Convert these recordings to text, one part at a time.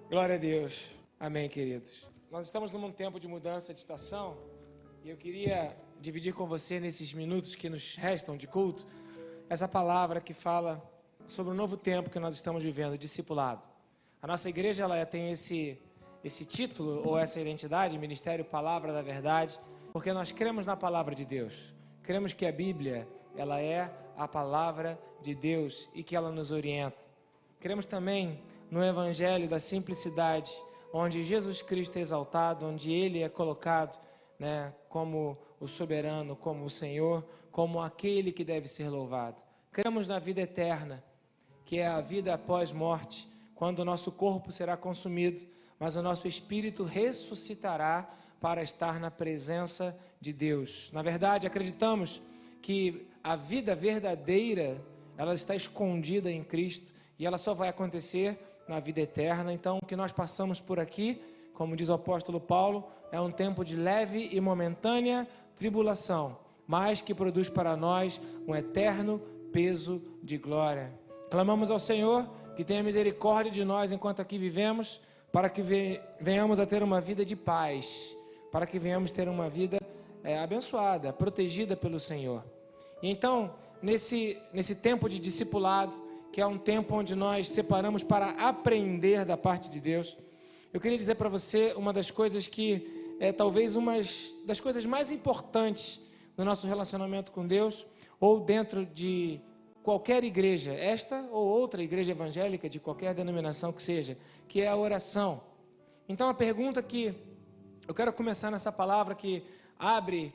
Glória a Deus. Amém, queridos. Nós estamos num tempo de mudança de estação e eu queria dividir com você nesses minutos que nos restam de culto essa palavra que fala sobre o novo tempo que nós estamos vivendo, discipulado. A nossa igreja ela tem esse título ou essa identidade, Ministério Palavra da Verdade, porque nós cremos na palavra de Deus. Cremos que a Bíblia ela é a palavra de Deus e que ela nos orienta. Cremos também no Evangelho da simplicidade, onde Jesus Cristo é exaltado, onde Ele é colocado, como o soberano, como o Senhor, como aquele que deve ser louvado. Cremos na vida eterna, que é a vida após morte, quando o nosso corpo será consumido, mas o nosso espírito ressuscitará para estar na presença de Deus. Na verdade, acreditamos que a vida verdadeira, ela está escondida em Cristo e ela só vai acontecer na vida eterna. Então, o que nós passamos por aqui, como diz o apóstolo Paulo, é um tempo de leve e momentânea tribulação, mas que produz para nós um eterno peso de glória. Clamamos ao Senhor que tenha misericórdia de nós enquanto aqui vivemos, para que venhamos a ter uma vida de paz, para que venhamos ter uma vida abençoada, protegida pelo Senhor. E então, nesse tempo de discipulado, que é um tempo onde nós separamos para aprender da parte de Deus, eu queria dizer para você uma das coisas que é talvez uma das coisas mais importantes no nosso relacionamento com Deus, ou dentro de qualquer igreja, esta ou outra igreja evangélica, de qualquer denominação que seja, que é a oração. Então a pergunta que eu quero começar nessa palavra que abre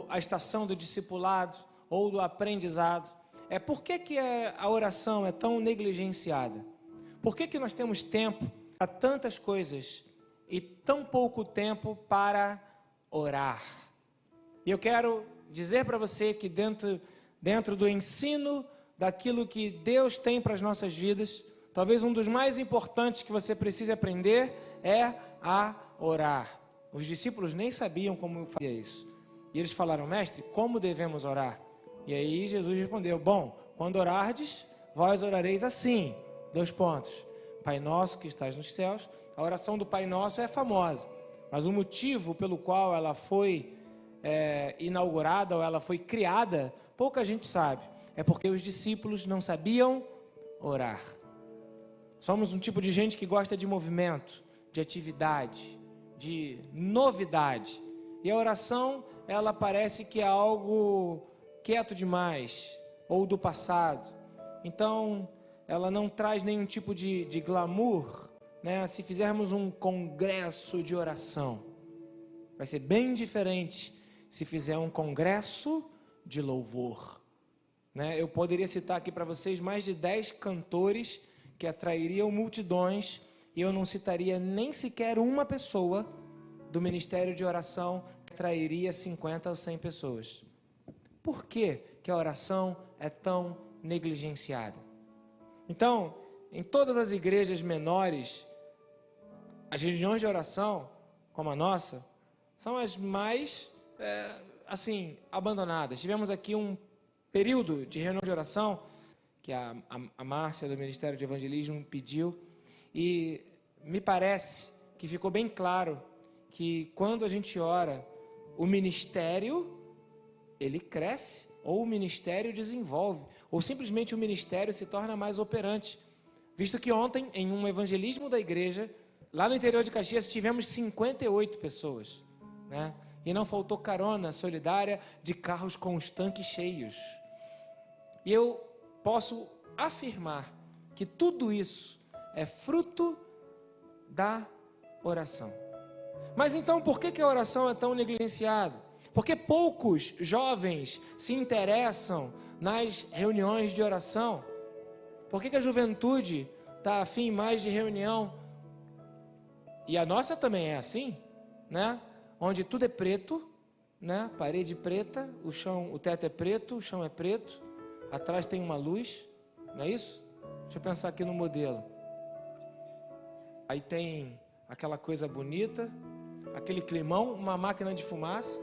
a estação do discipulado ou do aprendizado, é por que a oração é tão negligenciada? Por que nós temos tempo para tantas coisas e tão pouco tempo para orar? E eu quero dizer para você que dentro do ensino daquilo que Deus tem para as nossas vidas, talvez um dos mais importantes que você precisa aprender é a orar. Os discípulos nem sabiam como fazer isso. E eles falaram: mestre, como devemos orar? E aí Jesus respondeu: bom, quando orardes, vós orareis assim, : Pai nosso que estás nos céus. A oração do Pai Nosso é famosa, mas o motivo pelo qual ela foi inaugurada ou ela foi criada, pouca gente sabe. É porque os discípulos não sabiam orar. Somos um tipo de gente que gosta de movimento, de atividade, de novidade. E a oração, ela parece que é algo quieto demais, ou do passado. Então, ela não traz nenhum tipo de glamour, Se fizermos um congresso de oração, vai ser bem diferente se fizer um congresso de louvor, Eu poderia citar aqui para vocês mais de 10 cantores que atrairiam multidões, e eu não citaria nem sequer uma pessoa do ministério de oração que atrairia 50 ou 100 pessoas. Por que a oração é tão negligenciada? Então, em todas as igrejas menores, as reuniões de oração, como a nossa, são as mais, abandonadas. Tivemos aqui um período de reunião de oração, que a Márcia do Ministério de Evangelismo pediu, e me parece que ficou bem claro que quando a gente ora, o ministério ele cresce, ou o ministério desenvolve, ou simplesmente o ministério se torna mais operante. Visto que ontem, em um evangelismo da igreja, lá no interior de Caxias, tivemos 58 pessoas, E não faltou carona solidária de carros com os tanques cheios. E eu posso afirmar que tudo isso é fruto da oração. Mas então, por que a oração é tão negligenciada? Porque poucos jovens se interessam nas reuniões de oração? Por que a juventude está afim mais de reunião? E a nossa também é assim, Onde tudo é preto, Parede preta, o teto é preto, o chão é preto, atrás tem uma luz, não é isso? Deixa eu pensar aqui no modelo. Aí tem aquela coisa bonita, aquele climão, uma máquina de fumaça.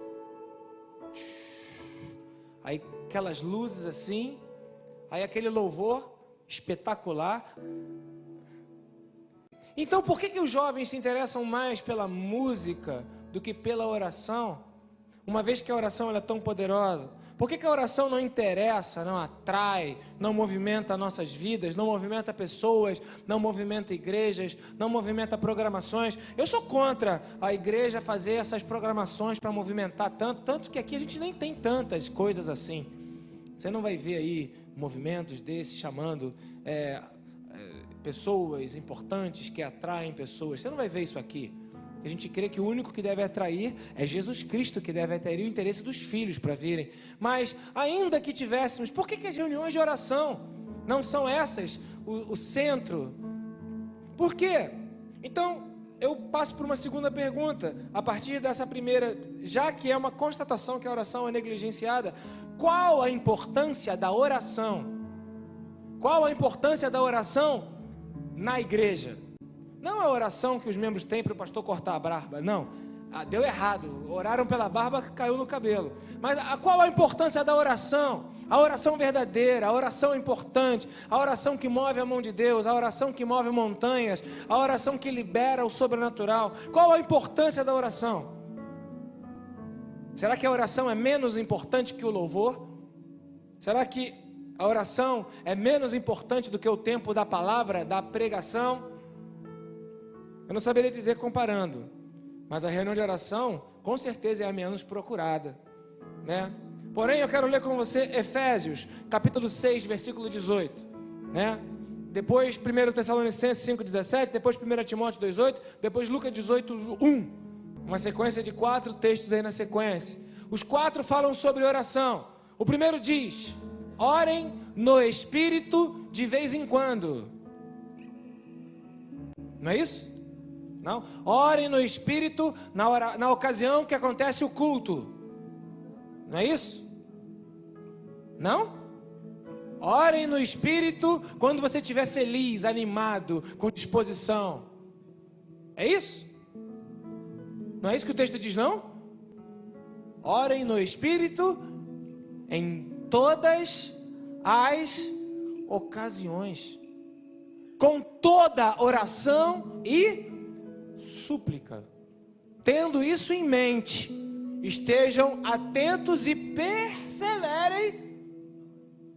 Aí aquelas luzes assim, aí aquele louvor espetacular. Então, por que os jovens se interessam mais pela música do que pela oração? Uma vez que a oração ela é tão poderosa. Por que a oração não interessa, não atrai, não movimenta nossas vidas, não movimenta pessoas, não movimenta igrejas, não movimenta programações? Eu sou contra a igreja fazer essas programações para movimentar tanto que aqui a gente nem tem tantas coisas assim. Você não vai ver aí movimentos desses chamando pessoas importantes que atraem pessoas. Você não vai ver isso aqui. A gente crê que o único que deve atrair é Jesus Cristo, que deve atrair o interesse dos filhos para virem. Mas, ainda que tivéssemos, por que as reuniões de oração não são essas o centro? Por quê? Então, eu passo por uma segunda pergunta. A partir dessa primeira, já que é uma constatação que a oração é negligenciada, qual a importância da oração? Qual a importância da oração na igreja? Não a oração que os membros têm para o pastor cortar a barba, não. Deu errado, oraram pela barba, caiu no cabelo. Mas qual a importância da oração? A oração verdadeira, a oração importante, a oração que move a mão de Deus, a oração que move montanhas, a oração que libera o sobrenatural. Qual a importância da oração? Será que a oração é menos importante que o louvor? Será que a oração é menos importante do que o tempo da palavra, da pregação? Eu não saberia dizer comparando, mas a reunião de oração, com certeza, é a menos procurada, né? Porém, eu quero ler com você Efésios, capítulo 6, versículo 18, né? Depois 1 Tessalonicenses 5,17, depois 1 Timóteo 2,8, depois Lucas 18,1. Uma sequência de 4 textos aí na sequência. Os 4 falam sobre oração. O primeiro diz: orem no Espírito de vez em quando. Não é isso? Não? Orem no Espírito na ocasião que acontece o culto. Não é isso? Não? Orem no Espírito quando você estiver feliz, animado, com disposição. É isso? Não é isso que o texto diz, não? Orem no Espírito em todas as ocasiões, com toda oração e súplica. Tendo isso em mente, estejam atentos e perseverem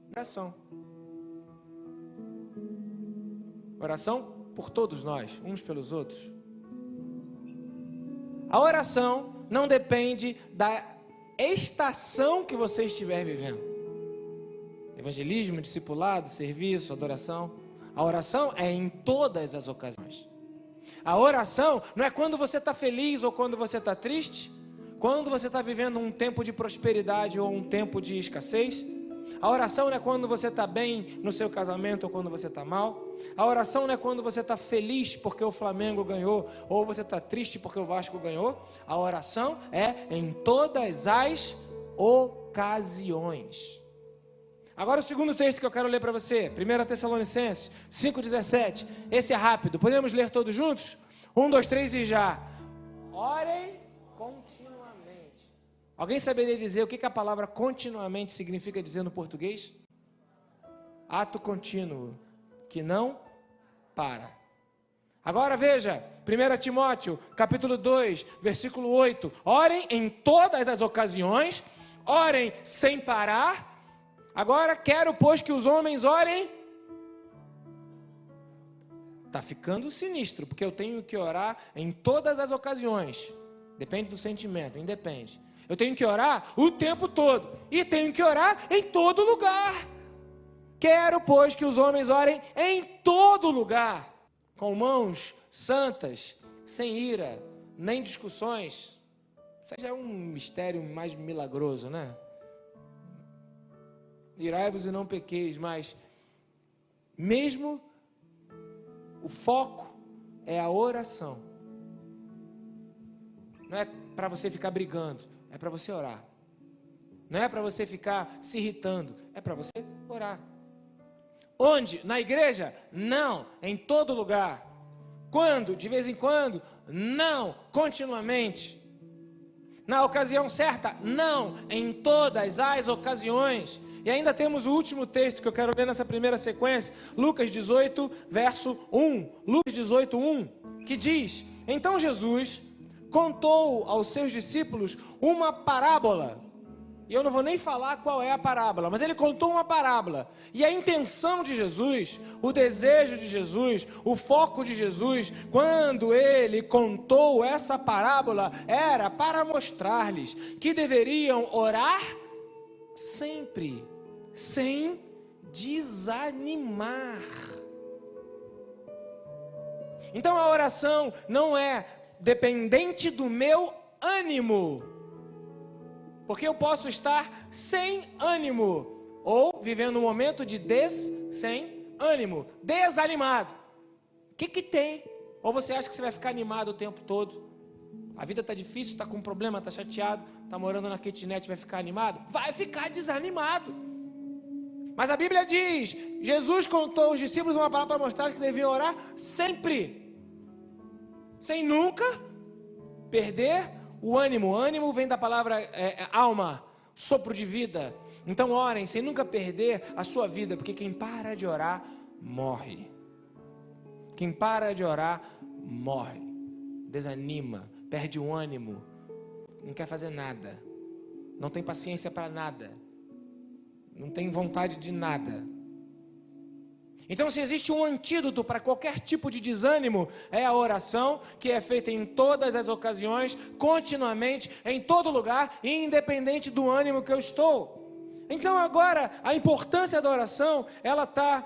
na oração. Oração por todos nós, uns pelos outros. A oração não depende da estação que você estiver vivendo. Evangelismo, discipulado, serviço, adoração. A oração é em todas as ocasiões. A oração não é quando você está feliz ou quando você está triste, quando você está vivendo um tempo de prosperidade ou um tempo de escassez. A oração não é quando você está bem no seu casamento ou quando você está mal. A oração não é quando você está feliz porque o Flamengo ganhou ou você está triste porque o Vasco ganhou. A oração é em todas as ocasiões. Agora o segundo texto que eu quero ler para você, 1 Tessalonicenses 5,17. Esse é rápido, podemos ler todos juntos? 1, 2, 3 e já. Orem continuamente. Alguém saberia dizer o que a palavra continuamente significa dizer no português? Ato contínuo, que não para. Agora veja, 1 Timóteo, capítulo 2, versículo 8. Orem em todas as ocasiões, orem sem parar. Agora quero, pois, que os homens orem. Está ficando sinistro, porque eu tenho que orar em todas as ocasiões. Depende do sentimento, independe. Eu tenho que orar o tempo todo. E tenho que orar em todo lugar. Quero, pois, que os homens orem em todo lugar, com mãos santas, sem ira, nem discussões. Isso já é um mistério mais milagroso, né? Irai-vos e não pequeis, mas mesmo o foco é a oração. Não é para você ficar brigando, é para você orar. Não é para você ficar se irritando, é para você orar. Onde? Na igreja? Não, em todo lugar. Quando? De vez em quando? Não, continuamente. Na ocasião certa? Não, em todas as ocasiões. E ainda temos o último texto que eu quero ler nessa primeira sequência, Lucas 18, verso 1. Lucas 18, 1, que diz: Então Jesus contou aos seus discípulos uma parábola. E eu não vou nem falar qual é a parábola, mas ele contou uma parábola. E a intenção de Jesus, o desejo de Jesus, o foco de Jesus, quando ele contou essa parábola, era para mostrar-lhes que deveriam orar sempre, sem desanimar. Então a oração não é dependente do meu ânimo, porque eu posso estar sem ânimo, ou vivendo um momento de sem ânimo, desanimado. O que tem? Ou você acha que você vai ficar animado o tempo todo? A vida está difícil, está com um problema, está chateado, está morando na kitnet, vai ficar animado? Vai ficar desanimado. Mas a Bíblia diz, Jesus contou aos discípulos uma palavra para mostrar que deviam orar sempre, sem nunca perder o ânimo. O ânimo vem da palavra alma, sopro de vida. Então orem sem nunca perder a sua vida, porque quem para de orar, morre. Quem para de orar, morre. Desanima, perde o ânimo, não quer fazer nada, não tem paciência para nada, não tem vontade de nada. Então, se existe um antídoto para qualquer tipo de desânimo, é a oração, que é feita em todas as ocasiões, continuamente, em todo lugar, independente do ânimo que eu estou. Então, agora, a importância da oração, ela está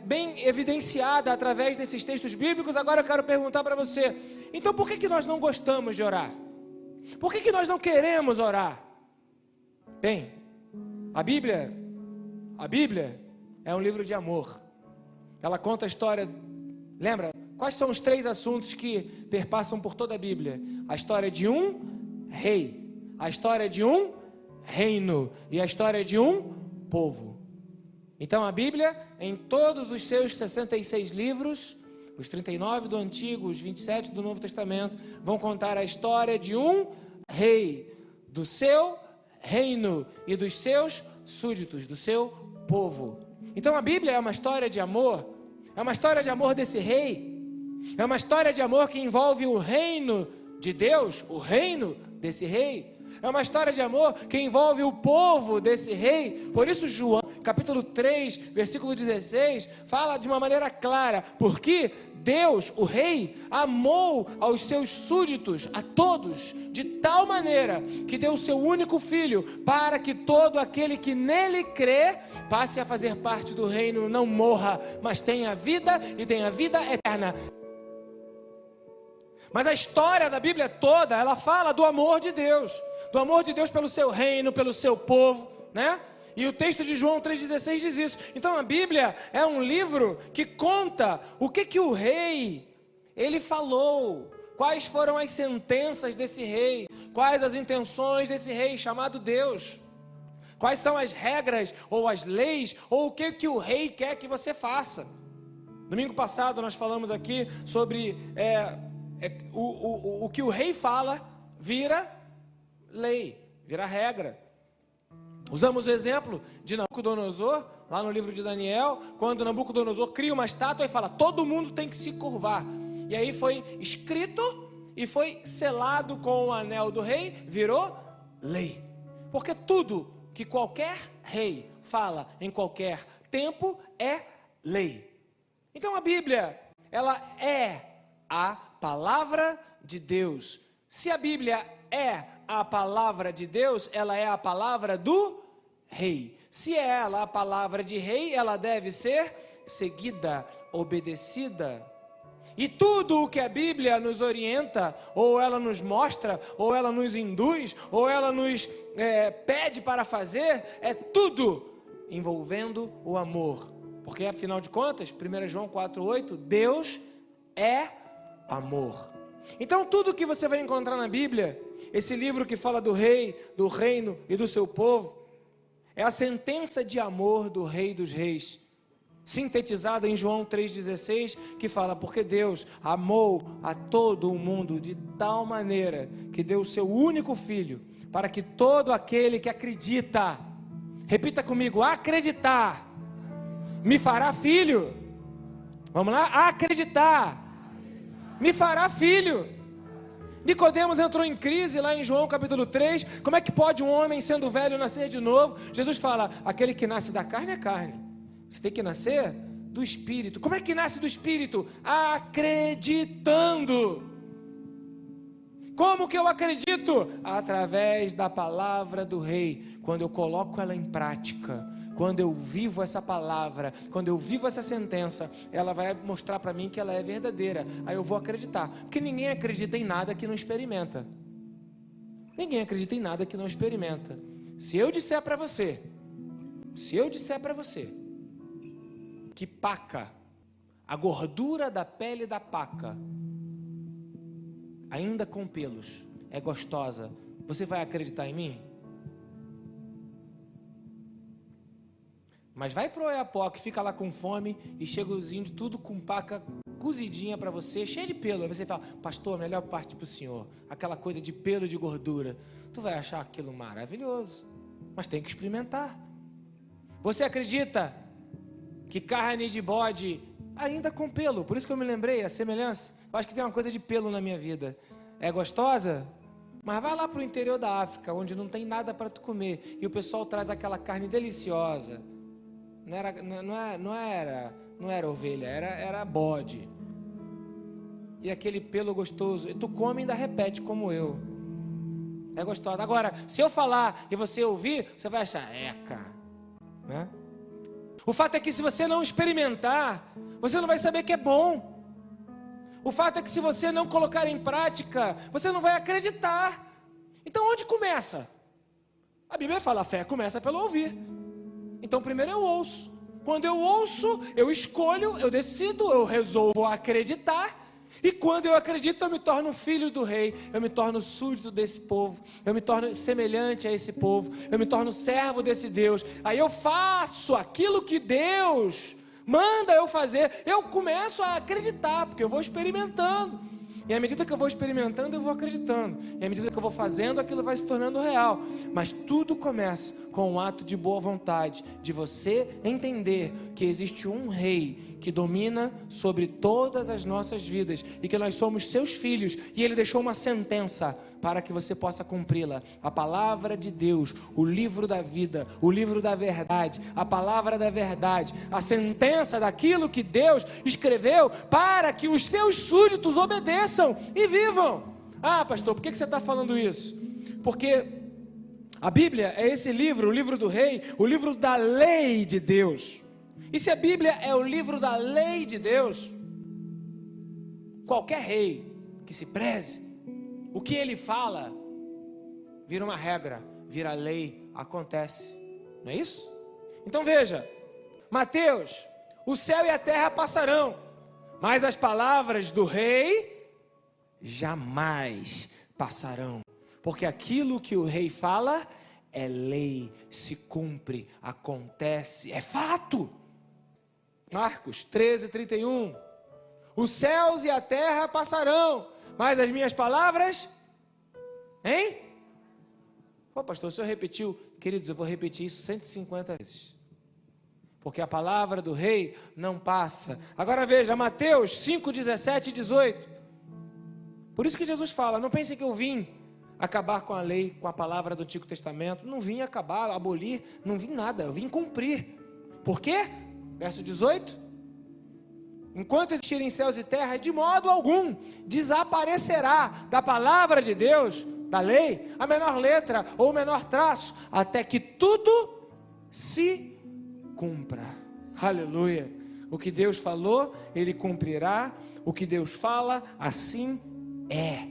bem evidenciada através desses textos bíblicos. Agora eu quero perguntar para você, então por que nós não gostamos de orar? Por que nós não queremos orar? Bem, a Bíblia é um livro de amor. Ela conta a história, lembra? Quais são os 3 assuntos que perpassam por toda a Bíblia? A história de um rei, a história de um reino e a história de um povo. Então a Bíblia, em todos os seus 66 livros, os 39 do Antigo, os 27 do Novo Testamento, vão contar a história de um rei, do seu reino e dos seus súditos, do seu povo. Então a Bíblia é uma história de amor. É uma história de amor desse rei. É uma história de amor que envolve o reino de Deus, o reino desse rei. É uma história de amor que envolve o povo desse rei. Por isso João, capítulo 3, versículo 16, fala de uma maneira clara, porque Deus, o rei, amou aos seus súditos, a todos, de tal maneira que deu o seu único filho, para que todo aquele que nele crê, passe a fazer parte do reino, não morra, mas tenha vida e tenha vida eterna. Mas a história da Bíblia toda, ela fala do amor de Deus pelo seu reino, pelo seu povo, né? E o texto de João 3,16 diz isso. Então a Bíblia é um livro que conta o que o rei, ele falou, quais foram as sentenças desse rei, quais as intenções desse rei chamado Deus, quais são as regras ou as leis, ou o que o rei quer que você faça. Domingo passado nós falamos aqui sobre o que o rei fala vira lei, vira regra. Usamos o exemplo de Nabucodonosor, lá no livro de Daniel, quando Nabucodonosor cria uma estátua e fala, todo mundo tem que se curvar. E aí foi escrito e foi selado com o anel do rei, virou lei. Porque tudo que qualquer rei fala em qualquer tempo é lei. Então a Bíblia, ela é a palavra de Deus. Se a Bíblia é a palavra de Deus, ela é a palavra do rei. Se é ela a palavra de rei, ela deve ser seguida, obedecida. E tudo o que a Bíblia nos orienta, ou ela nos mostra, ou ela nos induz, ou ela nos pede para fazer, é tudo envolvendo o amor. Porque afinal de contas, 1 João 4,8, Deus é amor. Então tudo que você vai encontrar na Bíblia, esse livro que fala do rei, do reino e do seu povo, é a sentença de amor do Rei dos Reis. sintetizada em João 3,16, que fala: porque Deus amou a todo o mundo de tal maneira que deu o seu único Filho, para que todo aquele que acredita, repita comigo, acreditar, me fará filho. Vamos lá? Acreditar, me fará filho. Nicodemos entrou em crise lá em João capítulo 3, como é que pode um homem sendo velho nascer de novo? Jesus fala: aquele que nasce da carne é carne, você tem que nascer do Espírito. Como é que nasce do Espírito? Acreditando. Como que eu acredito? Através da palavra do Rei. Quando eu coloco ela em prática, quando eu vivo essa palavra, quando eu vivo essa sentença, ela vai mostrar para mim que ela é verdadeira. Aí eu vou acreditar, porque ninguém acredita em nada que não experimenta. Ninguém acredita em nada que não experimenta. Se eu disser para você que paca, a gordura da pele da paca, ainda com pelos, é gostosa, você vai acreditar em mim? Mas vai pro Oiapoque, fica lá com fome e chega os índios tudo com paca cozidinha para você, cheia de pelo. Aí você fala: pastor, a melhor parte pro senhor, aquela coisa de pelo, de gordura. Tu vai achar aquilo maravilhoso, mas tem que experimentar. Você acredita que carne de bode, ainda com pelo, por isso que eu me lembrei, a semelhança, eu acho que tem uma coisa de pelo na minha vida, é gostosa? Mas vai lá pro interior da África, onde não tem nada para tu comer, e o pessoal traz aquela carne deliciosa. Não era ovelha, era bode. E aquele pelo gostoso, e tu come e ainda repete como eu. É gostoso. Agora, se eu falar e você ouvir, você vai achar, né? O fato é que se você não experimentar, você não vai saber que é bom. O fato é que se você não colocar em prática, você não vai acreditar. Então onde começa? A Bíblia fala: a fé começa pelo ouvir. Então primeiro eu ouço. Quando eu ouço, eu escolho, eu decido, eu resolvo acreditar. E quando eu acredito, eu me torno filho do Rei, eu me torno súdito desse povo, eu me torno semelhante a esse povo, eu me torno servo desse Deus. Aí eu faço aquilo que Deus manda eu fazer, eu começo a acreditar, porque eu vou experimentando. E à medida que eu vou experimentando, eu vou acreditando. E à medida que eu vou fazendo, aquilo vai se tornando real. Mas tudo começa com um ato de boa vontade, de você entender que existe um Rei que domina sobre todas as nossas vidas e que nós somos seus filhos. E Ele deixou uma sentença para que você possa cumpri-la. A palavra de Deus, o livro da vida, o livro da verdade, a palavra da verdade, a sentença daquilo que Deus escreveu para que os seus súditos obedeçam e vivam. Ah, pastor, por que você está falando isso? Porque a Bíblia é esse livro, o livro do Rei, o livro da lei de Deus. E se a Bíblia é o livro da lei de Deus, qualquer rei que se preze, o que ele fala vira uma regra, vira lei, acontece. Não é isso? Então veja, Mateus: o céu e a terra passarão, mas as palavras do Rei jamais passarão. Porque aquilo que o Rei fala é lei, se cumpre, acontece, é fato. Marcos 13:31. Os céus e a terra passarão, mas as minhas palavras, hein? Pô, pastor, o senhor repetiu. Queridos, eu vou repetir isso 150 vezes. Porque a palavra do Rei não passa. Agora veja, Mateus 5:17 e 18. Por isso que Jesus fala: não pensem que eu vim acabar com a lei, com a palavra do Antigo Testamento. Não vim acabar, abolir, não vim nada, eu vim cumprir. Por quê? Verso 18: enquanto existirem céus e terra, de modo algum desaparecerá da palavra de Deus, da lei, a menor letra ou o menor traço, até que tudo se cumpra. Aleluia. O que Deus falou, Ele cumprirá. O que Deus fala, assim é.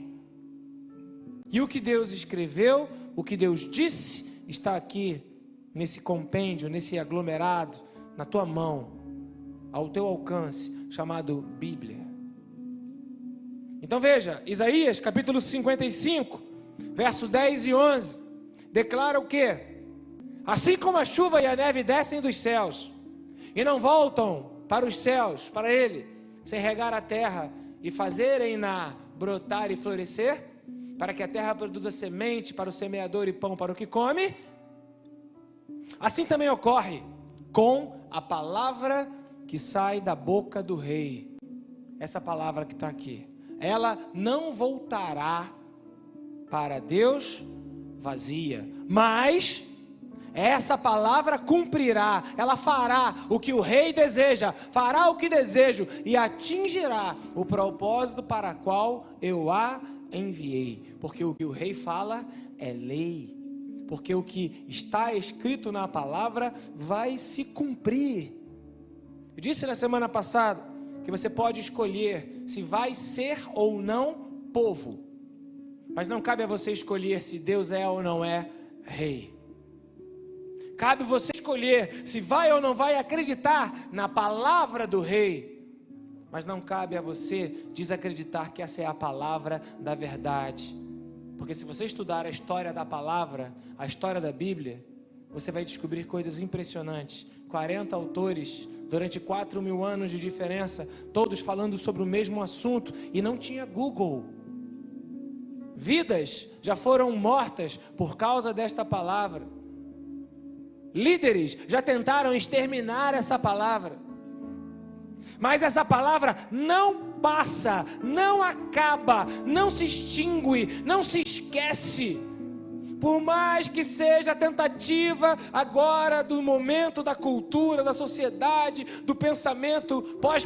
E o que Deus escreveu, o que Deus disse, está aqui nesse compêndio, nesse aglomerado, na tua mão, ao teu alcance, chamado Bíblia. Então veja, Isaías capítulo 55, verso 10 e 11, declara o quê? Assim como a chuva e a neve descem dos céus e não voltam para os céus, para Ele, sem regar a terra e fazerem-na brotar e florescer, para que a terra produza semente para o semeador e pão para o que come, assim também ocorre com a palavra que sai da boca do rei. Essa palavra que está aqui, ela não voltará para Deus vazia, mas essa palavra cumprirá, ela fará o que o rei deseja, fará o que desejo e atingirá o propósito para qual eu a enviei. Porque o que o rei fala é lei, porque o que está escrito na palavra vai se cumprir. Eu disse na semana passada que você pode escolher se vai ser ou não povo, mas não cabe a você escolher se Deus é ou não é rei. Cabe você escolher se vai ou não vai acreditar na palavra do rei, mas não cabe a você desacreditar que essa é a palavra da verdade. Porque se você estudar a história da palavra, a história da Bíblia, você vai descobrir coisas impressionantes. 40 autores, durante 4.000 anos de diferença, todos falando sobre o mesmo assunto, e não tinha Google. Vidas já foram mortas por causa desta palavra. Líderes já tentaram exterminar essa palavra, mas essa palavra não passa, não acaba, não se extingue, não se esquece. Por mais que seja a tentativa agora do momento da cultura, da sociedade, do pensamento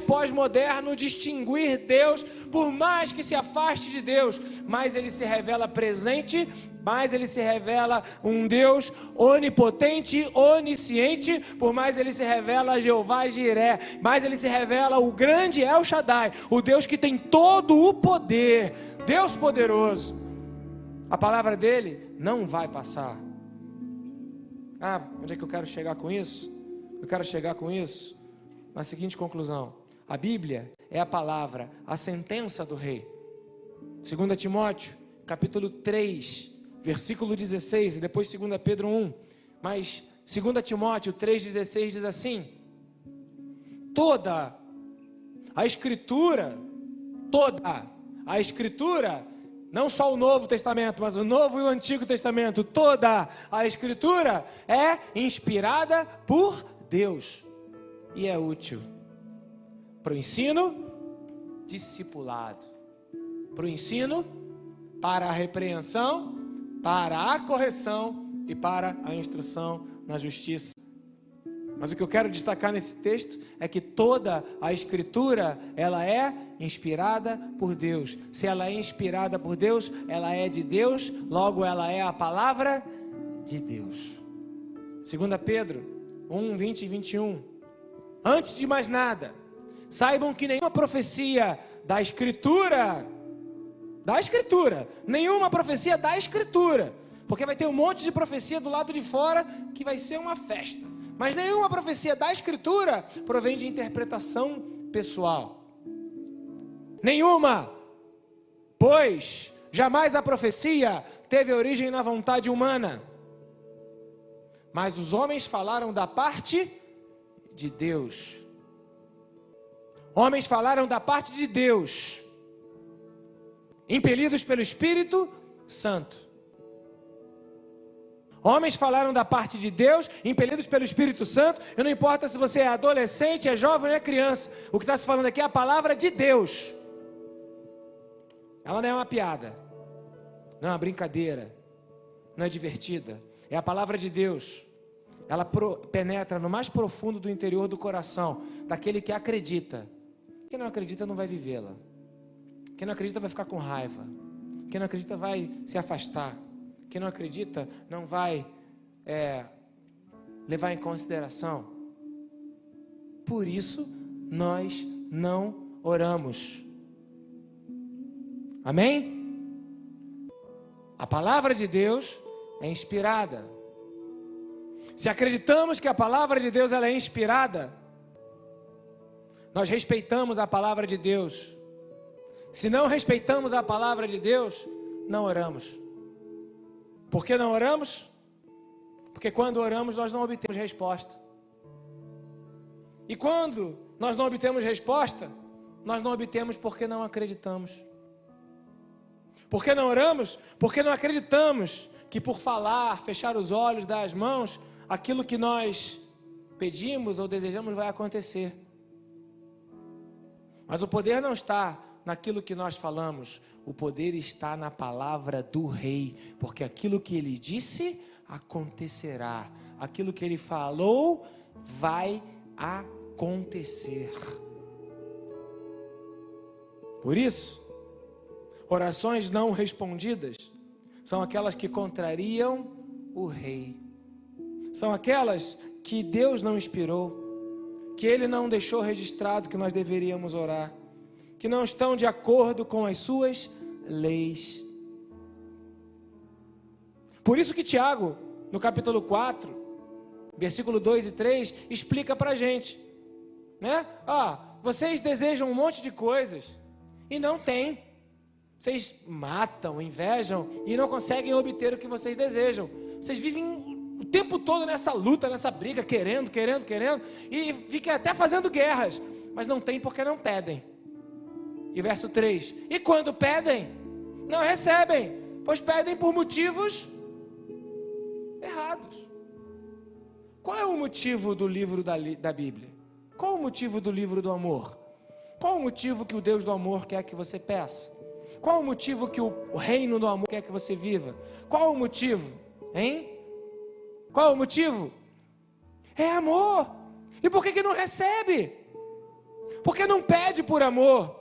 pós-moderno de extinguir Deus, por mais que se afaste de Deus, mais Ele se revela presente, mais Ele se revela um Deus onipotente, onisciente, por mais Ele se revela Jeová Jiré, mais Ele se revela o grande El Shaddai, o Deus que tem todo o poder, Deus poderoso. A palavra dele não vai passar. Onde é que eu quero chegar com isso? Eu quero chegar com isso na seguinte conclusão: a Bíblia é a palavra, a sentença do rei. 2 Timóteo, capítulo 3, versículo 16, e depois 2 Pedro 1. Mas 2 Timóteo 3,16 diz assim: toda a Escritura, não só o Novo Testamento, mas o Novo e o Antigo Testamento, toda a Escritura é inspirada por Deus e é útil para o ensino, discipulado, para o ensino, para a repreensão, para a correção e para a instrução na justiça. Mas o que eu quero destacar nesse texto é que toda a Escritura, ela é inspirada por Deus. Se ela é inspirada por Deus, ela é de Deus, logo ela é a palavra de Deus. 2 Pedro 1, 20 e 21. Antes de mais nada, saibam que nenhuma profecia da Escritura, nenhuma profecia da Escritura, porque vai ter um monte de profecia do lado de fora que vai ser uma festa. Mas nenhuma profecia da Escritura provém de interpretação pessoal. Nenhuma, pois jamais a profecia teve origem na vontade humana. Mas os homens falaram da parte de Deus. Homens falaram da parte de Deus, impelidos pelo Espírito Santo. Homens falaram da parte de Deus, impelidos pelo Espírito Santo. E não importa se você é adolescente, é jovem ou é criança, o que está se falando aqui é a palavra de Deus. Ela não é uma piada, não é uma brincadeira, não é divertida. É a palavra de Deus. Ela penetra no mais profundo do interior do coração daquele que acredita. Quem não acredita não vai vivê-la. Quem não acredita vai ficar com raiva. Quem não acredita vai se afastar. Quem não acredita não vai levar em consideração. Por isso nós não oramos. Amém? A palavra de Deus é inspirada. Se acreditamos que a palavra de Deus ela é inspirada, nós respeitamos a palavra de Deus. Se não respeitamos a palavra de Deus, não oramos. Por que não oramos? Porque quando oramos nós não obtemos resposta. E quando nós não obtemos resposta, nós não obtemos porque não acreditamos. Porque não oramos? Porque não acreditamos que por falar, fechar os olhos, dar as mãos, aquilo que nós pedimos ou desejamos vai acontecer. Mas o poder não está naquilo que nós falamos, o poder está na palavra do Rei, porque aquilo que ele disse acontecerá, aquilo que ele falou vai acontecer. Por isso, orações não respondidas são aquelas que contrariam o Rei, são aquelas que Deus não inspirou, que Ele não deixou registrado que nós deveríamos orar, que não estão de acordo com as suas leis. Por isso que Tiago, no capítulo 4, versículo 2 e 3, explica para a gente, né? Vocês desejam um monte de coisas e não têm. Vocês matam, invejam e não conseguem obter o que vocês desejam. Vocês vivem o tempo todo nessa luta, nessa briga, querendo, e ficam até fazendo guerras, mas não tem porque não pedem. E verso 3, e quando pedem, não recebem, pois pedem por motivos errados. Qual é o motivo do livro da Bíblia? Qual o motivo do livro do amor? Qual o motivo que o Deus do amor quer que você peça? Qual o motivo que o reino do amor quer que você viva? Qual o motivo? Hein? Qual o motivo? É amor. E por que não recebe? Porque não pede por amor.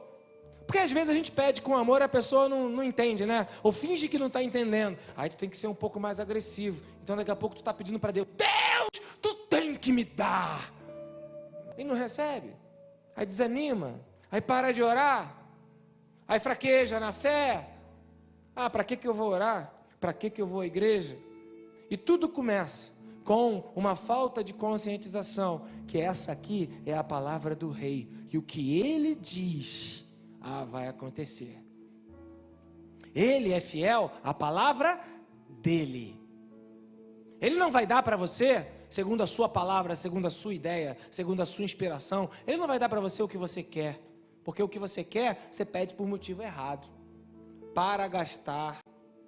Porque às vezes a gente pede com amor e a pessoa não entende, né? Ou finge que não está entendendo. Aí tu tem que ser um pouco mais agressivo. Então daqui a pouco tu está pedindo para Deus: Deus, tu tem que me dar. E não recebe. Aí desanima. Aí para de orar. Aí fraqueja na fé. Para que eu vou orar? Para que eu vou à igreja? E tudo começa com uma falta de conscientização, que essa aqui é a palavra do Rei. E o que Ele diz, vai acontecer. Ele é fiel à palavra dEle. Ele não vai dar para você segundo a sua palavra, segundo a sua ideia, segundo a sua inspiração. Ele não vai dar para você o que você quer. Porque o que você quer, você pede por motivo errado. Para gastar,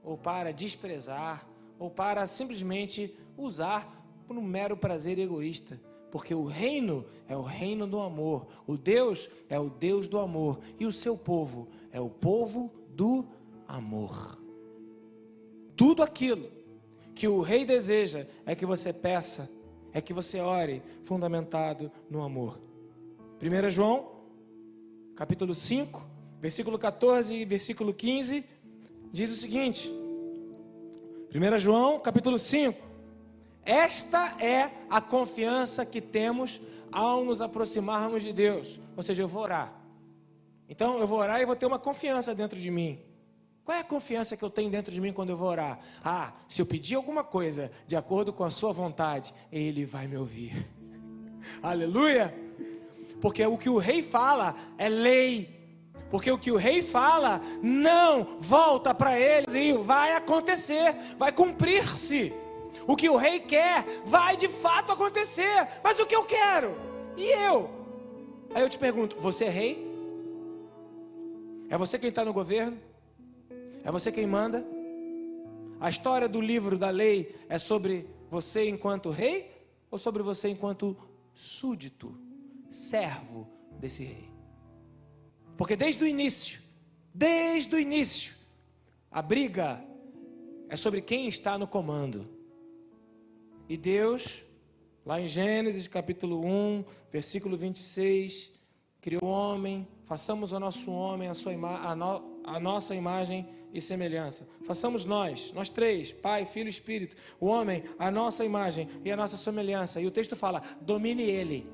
ou para desprezar, ou para simplesmente usar por um mero prazer egoísta. Porque o reino é o reino do amor. O Deus é o Deus do amor. E o seu povo é o povo do amor. Tudo aquilo que o Rei deseja é que você peça, é que você ore, fundamentado no amor. 1 João, capítulo 5, versículo 14 e versículo 15, diz o seguinte. 1 João, capítulo 5. Esta é a confiança que temos ao nos aproximarmos de Deus. Ou seja, eu vou orar. Então eu vou orar e vou ter uma confiança dentro de mim. Qual é a confiança que eu tenho dentro de mim quando eu vou orar? Se eu pedir alguma coisa de acordo com a sua vontade, Ele vai me ouvir. Aleluia! Porque o que o Rei fala é lei. Porque o que o Rei fala não volta para ele e vai acontecer, vai cumprir-se. O que o Rei quer vai de fato acontecer. Mas o que eu quero? E eu? Aí eu te pergunto, você é rei? É você quem está no governo? É você quem manda? A história do livro da lei é sobre você enquanto rei? Ou sobre você enquanto súdito, servo desse rei? Porque desde o início, a briga é sobre quem está no comando. E Deus, lá em Gênesis capítulo 1, versículo 26, criou o homem, façamos o nosso homem a nossa imagem e semelhança. Façamos nós três, Pai, Filho e Espírito, o homem, a nossa imagem e a nossa semelhança. E o texto fala, domine ele.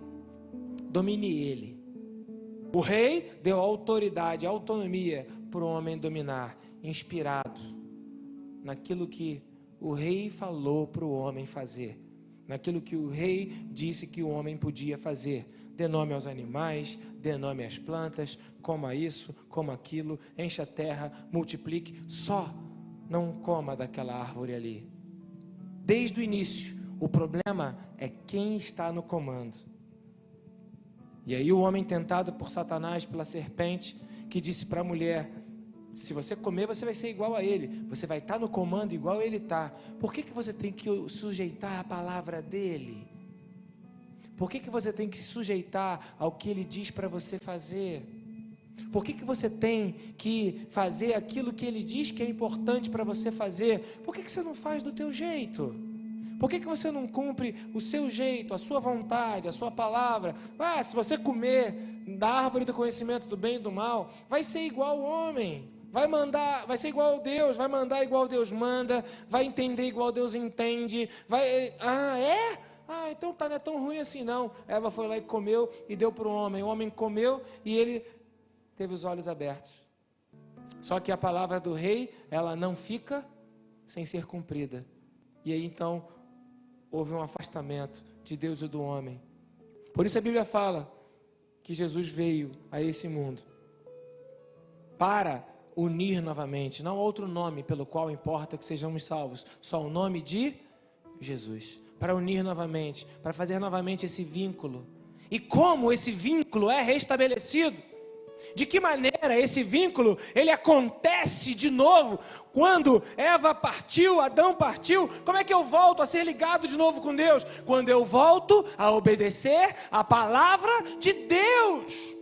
O Rei deu autoridade, autonomia para o homem dominar, inspirado naquilo que o Rei falou para o homem fazer, naquilo que o Rei disse que o homem podia fazer. Dê nome aos animais, dê nome às plantas, coma isso, coma aquilo, encha a terra, multiplique, só não coma daquela árvore ali. Desde o início, o problema é quem está no comando. E aí o homem tentado por Satanás, pela serpente, que disse para a mulher: se você comer, você vai ser igual a ele, você vai estar no comando igual ele está. Por que você tem que sujeitar a palavra dele? Por que você tem que se sujeitar ao que ele diz para você fazer? Por que você tem que fazer aquilo que ele diz que é importante para você fazer? Por que você não faz do teu jeito? Por que você não cumpre o seu jeito, a sua vontade, a sua palavra? Se você comer da árvore do conhecimento do bem e do mal, vai ser igual ao homem. Vai ser igual a Deus, vai mandar igual Deus manda, vai entender igual Deus entende, então não é tão ruim assim não. Eva foi lá e comeu e deu para o homem comeu e ele teve os olhos abertos. Só que a palavra do rei, ela não fica sem ser cumprida. E aí então, houve um afastamento de Deus e do homem. Por isso a Bíblia fala que Jesus veio a esse mundo para unir novamente, não há outro nome pelo qual importa que sejamos salvos, só o nome de Jesus, para unir novamente, para fazer novamente esse vínculo. E como esse vínculo é restabelecido? De que maneira esse vínculo, ele acontece de novo? Quando Eva partiu, Adão partiu, como é que eu volto a ser ligado de novo com Deus? Quando eu volto a obedecer a palavra de Deus.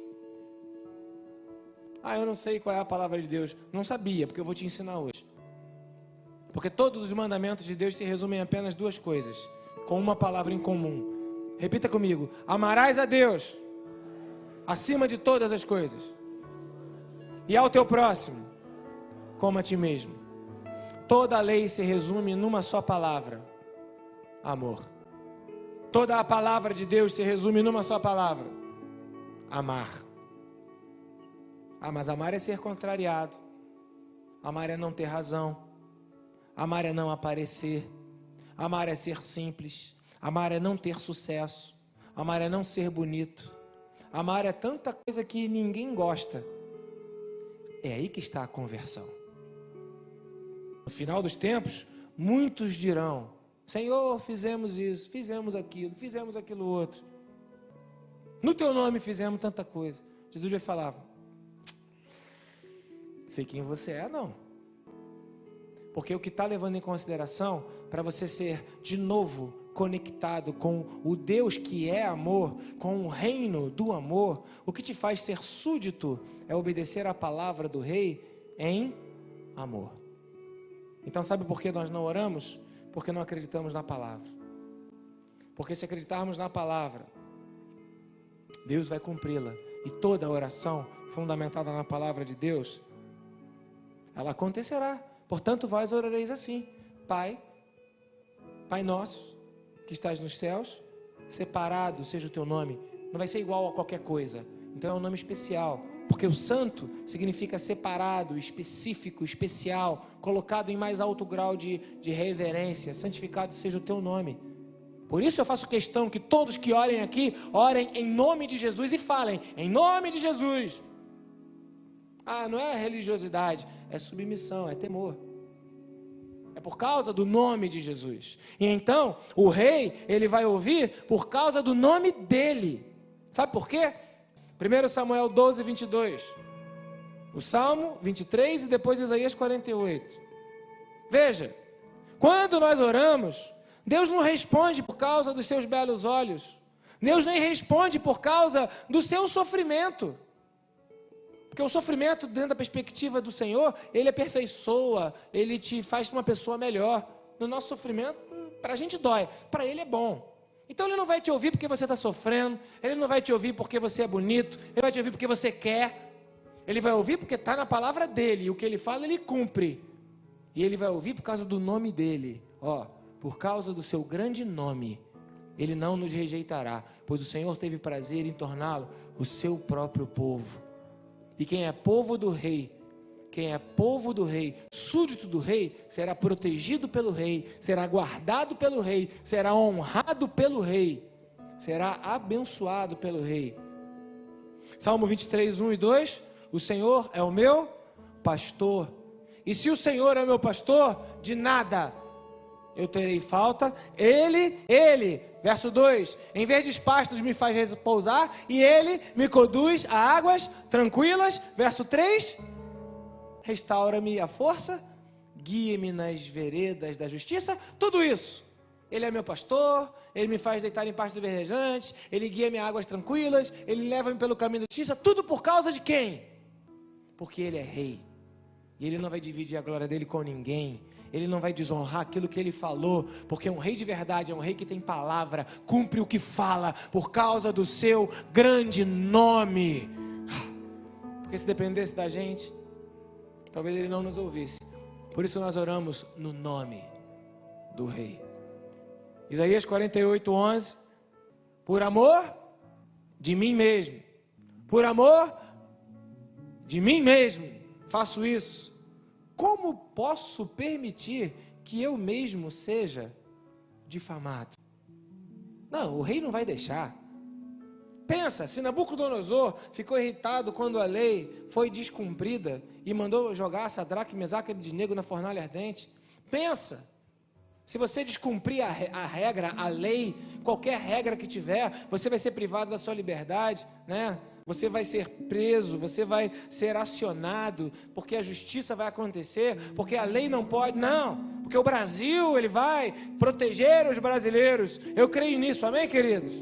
Eu não sei qual é a palavra de Deus. Não sabia, porque eu vou te ensinar hoje. Porque todos os mandamentos de Deus se resumem em apenas duas coisas, com uma palavra em comum. Repita comigo: amarás a Deus acima de todas as coisas, e ao teu próximo como a ti mesmo. Toda a lei se resume numa só palavra: amor. Toda a palavra de Deus se resume numa só palavra: amar. Mas amar é ser contrariado, amar é não ter razão, amar é não aparecer, amar é ser simples, amar é não ter sucesso, amar é não ser bonito, amar é tanta coisa que ninguém gosta. É aí que está a conversão. No final dos tempos, muitos dirão: Senhor, fizemos isso, fizemos aquilo outro. No teu nome fizemos tanta coisa. Jesus vai falar: sei quem você é, não. Porque o que está levando em consideração, para você ser de novo conectado com o Deus que é amor, com o reino do amor, o que te faz ser súdito é obedecer a palavra do rei em amor. Então sabe por que nós não oramos? Porque não acreditamos na palavra. Porque se acreditarmos na palavra, Deus vai cumpri-la. E toda oração fundamentada na palavra de Deus, ela acontecerá. Portanto, vós orareis assim: Pai nosso, que estás nos céus, separado seja o teu nome. Não vai ser igual a qualquer coisa. Então é um nome especial. Porque o santo significa separado, específico, especial, colocado em mais alto grau de reverência. Santificado seja o teu nome. Por isso eu faço questão que todos que orem aqui, orem em nome de Jesus e falem: em nome de Jesus. Não é religiosidade, é submissão, é temor. É por causa do nome de Jesus. E então, o rei, ele vai ouvir por causa do nome dele. Sabe por quê? 1 Samuel 12, 22. O Salmo 23 e depois Isaías 48. Veja, quando nós oramos, Deus não responde por causa dos seus belos olhos. Deus nem responde por causa do seu sofrimento. Porque o sofrimento, dentro da perspectiva do Senhor, ele aperfeiçoa, ele te faz uma pessoa melhor. No nosso sofrimento, para a gente dói, para ele é bom. Então ele não vai te ouvir porque você está sofrendo, ele não vai te ouvir porque você é bonito, ele vai te ouvir porque você quer. Ele vai ouvir porque está na palavra dele, e o que ele fala ele cumpre. E ele vai ouvir por causa do nome dele. Por causa do seu grande nome, ele não nos rejeitará, pois o Senhor teve prazer em torná-lo o seu próprio povo. E quem é povo do rei, súdito do rei, será protegido pelo rei, será guardado pelo rei, será honrado pelo rei, será abençoado pelo rei. Salmo 23, 1 e 2, o Senhor é o meu pastor, e se o Senhor é o meu pastor, de nada eu terei falta. Ele, verso 2, em verdes pastos me faz repousar, e ele me conduz a águas tranquilas. Verso 3, restaura-me a força, guia-me nas veredas da justiça. Tudo isso, ele é meu pastor, ele me faz deitar em pastos verdejantes, ele guia-me a águas tranquilas, ele leva-me pelo caminho da justiça. Tudo por causa de quem? Porque ele é rei, e ele não vai dividir a glória dele com ninguém. Ele não vai desonrar aquilo que ele falou, porque um rei de verdade é um rei que tem palavra, cumpre o que fala, por causa do seu grande nome. Porque se dependesse da gente, talvez ele não nos ouvisse. Por isso nós oramos no nome do rei. Isaías 48:11, por amor de mim mesmo, por amor de mim mesmo, faço isso. Como posso permitir que eu mesmo seja difamado? Não, o rei não vai deixar. Pensa, se Nabucodonosor ficou irritado quando a lei foi descumprida e mandou jogar Sadraque, Mesaque e Abednego na fornalha ardente. Pensa, se você descumprir a regra, a lei, qualquer regra que tiver, você vai ser privado da sua liberdade, né? Você vai ser preso, você vai ser acionado, porque a justiça vai acontecer, porque a lei não pode, não, porque o Brasil, ele vai proteger os brasileiros. Eu creio nisso, amém, queridos?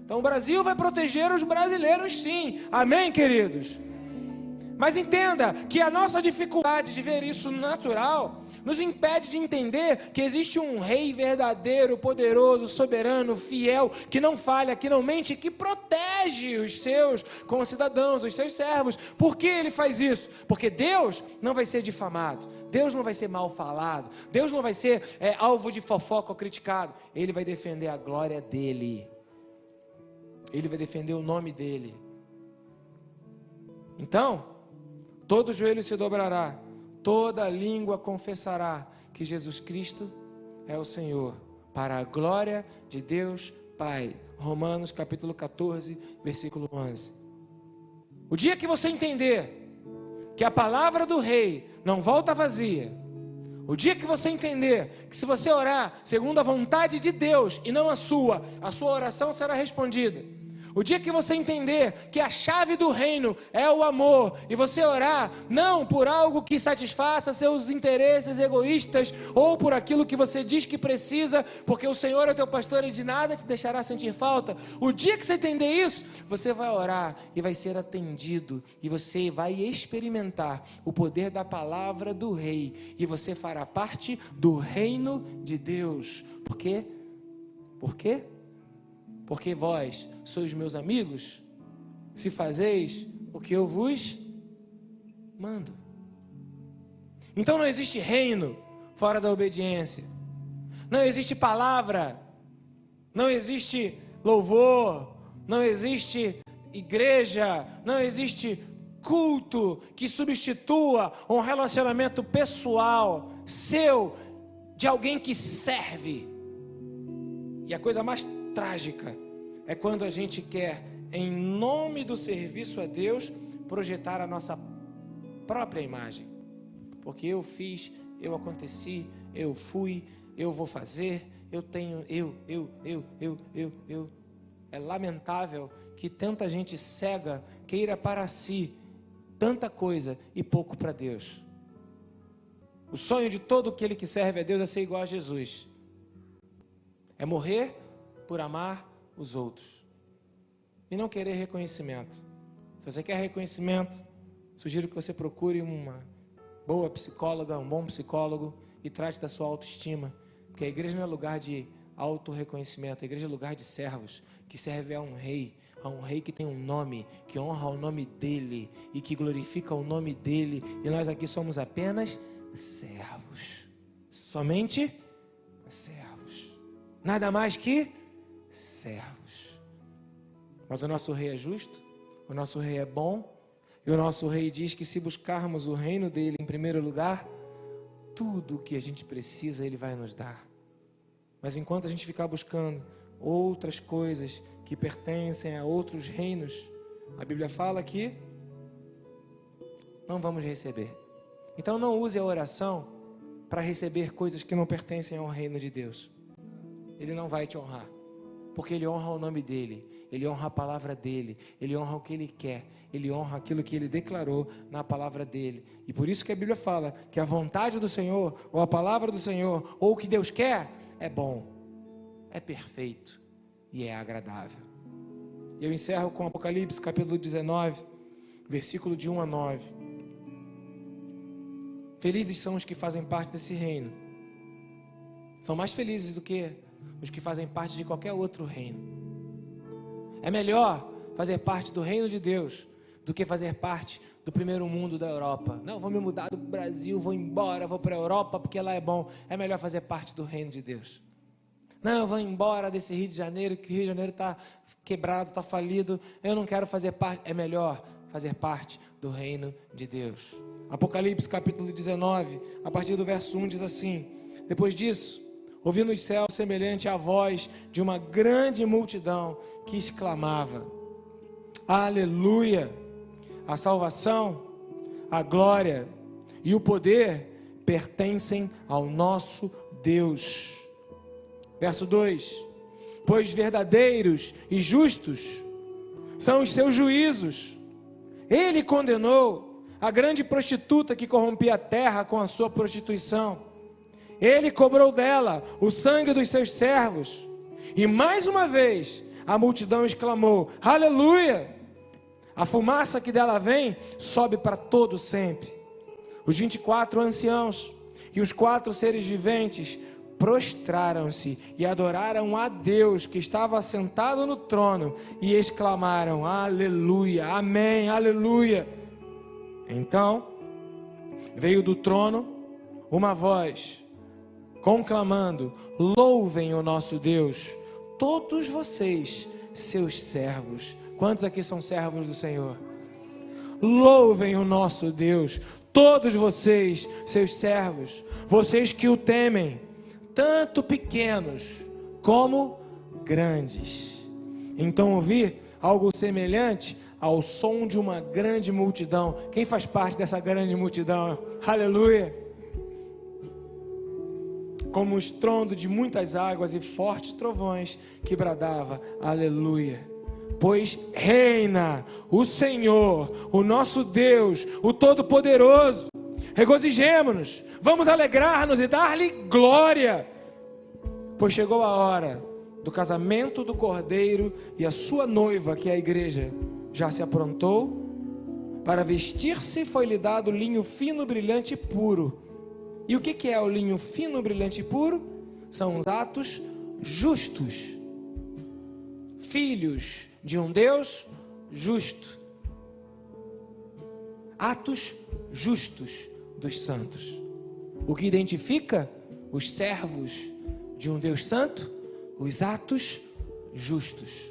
Então o Brasil vai proteger os brasileiros, sim, amém, queridos? Mas entenda que a nossa dificuldade de ver isso natural nos impede de entender que existe um rei verdadeiro, poderoso, soberano, fiel, que não falha, que não mente, que protege os seus concidadãos, os seus servos. Por que ele faz isso? Porque Deus não vai ser difamado, Deus não vai ser mal falado, Deus não vai ser alvo de fofoca ou criticado. Ele vai defender a glória dele, ele vai defender o nome dele. Então, todo joelho se dobrará, toda língua confessará que Jesus Cristo é o Senhor, para a glória de Deus Pai. Romanos capítulo 14, versículo 11. O dia que você entender que a palavra do rei não volta vazia, o dia que você entender que se você orar segundo a vontade de Deus e não a sua oração será respondida. O dia que você entender que a chave do reino é o amor, e você orar não por algo que satisfaça seus interesses egoístas, ou por aquilo que você diz que precisa, porque o Senhor é teu pastor e de nada te deixará sentir falta. O dia que você entender isso, você vai orar e vai ser atendido, e você vai experimentar o poder da palavra do rei, e você fará parte do reino de Deus. Por quê? Por quê? Porque vós sois meus amigos, se fazeis o que eu vos mando. Então não existe reino fora da obediência, não existe palavra, não existe louvor, não existe igreja, não existe culto que substitua um relacionamento pessoal seu, de alguém que serve. E a coisa mais trágica é quando a gente quer, em nome do serviço a Deus, projetar a nossa própria imagem. Porque eu fiz, eu aconteci, eu fui, eu vou fazer, eu tenho, eu. É lamentável que tanta gente cega queira para si tanta coisa e pouco para Deus. O sonho de todo aquele que serve a Deus é ser igual a Jesus. É morrer por amar os outros e não querer reconhecimento. Se você quer reconhecimento, sugiro que você procure uma boa psicóloga, um bom psicólogo, e trate da sua autoestima, porque a igreja não é lugar de autorreconhecimento, a igreja é lugar de servos, que serve a um rei que tem um nome, que honra o nome dele e que glorifica o nome dele, e nós aqui somos apenas servos, somente servos, nada mais que servos. Mas o nosso rei é justo, o nosso rei é bom, e o nosso rei diz que se buscarmos o reino dele em primeiro lugar, tudo o que a gente precisa ele vai nos dar. Mas enquanto a gente ficar buscando outras coisas que pertencem a outros reinos, a Bíblia fala que não vamos receber. Então não use a oração para receber coisas que não pertencem ao reino de Deus, Ele não vai te honrar, porque Ele honra o nome dEle, Ele honra a palavra dEle, Ele honra o que Ele quer, Ele honra aquilo que Ele declarou na palavra dEle. E por isso que a Bíblia fala que a vontade do Senhor, ou a palavra do Senhor, ou o que Deus quer, é bom, é perfeito e é agradável. Eu encerro com Apocalipse capítulo 19, versículo de 1 a 9. Felizes são os que fazem parte desse reino. São mais felizes do que os que fazem parte de qualquer outro reino. É melhor fazer parte do reino de Deus do que fazer parte do primeiro mundo da Europa. Não, vou me mudar do Brasil, vou embora, vou para a Europa porque lá é bom. É melhor fazer parte do reino de Deus. Não, eu vou embora desse Rio de Janeiro, que o Rio de Janeiro está quebrado, está falido. Eu não quero fazer parte. É melhor fazer parte do reino de Deus. Apocalipse capítulo 19, a partir do verso 1 diz assim: depois disso, ouvi nos céus semelhante à voz de uma grande multidão que exclamava: Aleluia! A salvação, a glória e o poder pertencem ao nosso Deus. Verso 2: pois verdadeiros e justos são os seus juízos. Ele condenou a grande prostituta que corrompia a terra com a sua prostituição. Ele cobrou dela o sangue dos seus servos. E mais uma vez a multidão exclamou: Aleluia! A fumaça que dela vem sobe para todo sempre. Os 24 anciãos e os 4 seres viventes prostraram-se e adoraram a Deus que estava assentado no trono e exclamaram: Aleluia, Amém, Aleluia. Então veio do trono uma voz conclamando: louvem o nosso Deus, todos vocês, seus servos. Quantos aqui são servos do Senhor? Louvem o nosso Deus, todos vocês, seus servos, vocês que o temem, tanto pequenos como grandes. Então ouvi algo semelhante ao som de uma grande multidão. Quem faz parte dessa grande multidão? Aleluia! Como o estrondo de muitas águas e fortes trovões que bradava: Aleluia! Pois reina o Senhor, o nosso Deus, o Todo-Poderoso. Regozijemo-nos, vamos alegrar-nos e dar-lhe glória, pois chegou a hora do casamento do Cordeiro e a sua noiva, que é a igreja, já se aprontou. Para vestir-se foi-lhe dado linho fino, brilhante e puro. E o que é o linho fino, brilhante e puro? São os atos justos, filhos de um Deus justo, atos justos dos santos. O que identifica os servos de um Deus santo? Os atos justos.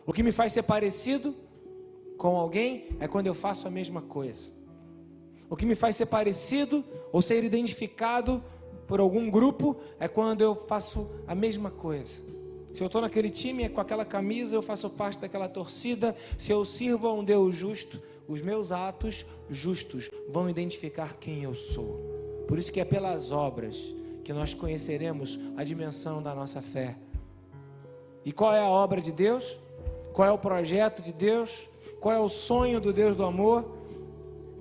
O que me faz ser parecido com alguém é quando eu faço a mesma coisa. O que me faz ser parecido ou ser identificado por algum grupo é quando eu faço a mesma coisa. Se eu estou naquele time, com aquela camisa, eu faço parte daquela torcida. Se eu sirvo a um Deus justo, os meus atos justos vão identificar quem eu sou. Por isso que é pelas obras que nós conheceremos a dimensão da nossa fé. E qual é a obra de Deus? Qual é o projeto de Deus? Qual é o sonho do Deus do amor?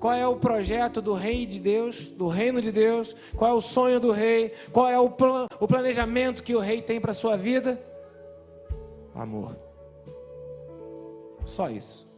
Qual é o projeto do rei de Deus, do reino de Deus? Qual é o sonho do rei? Qual é o planejamento que o rei tem para a sua vida? Amor. Só isso.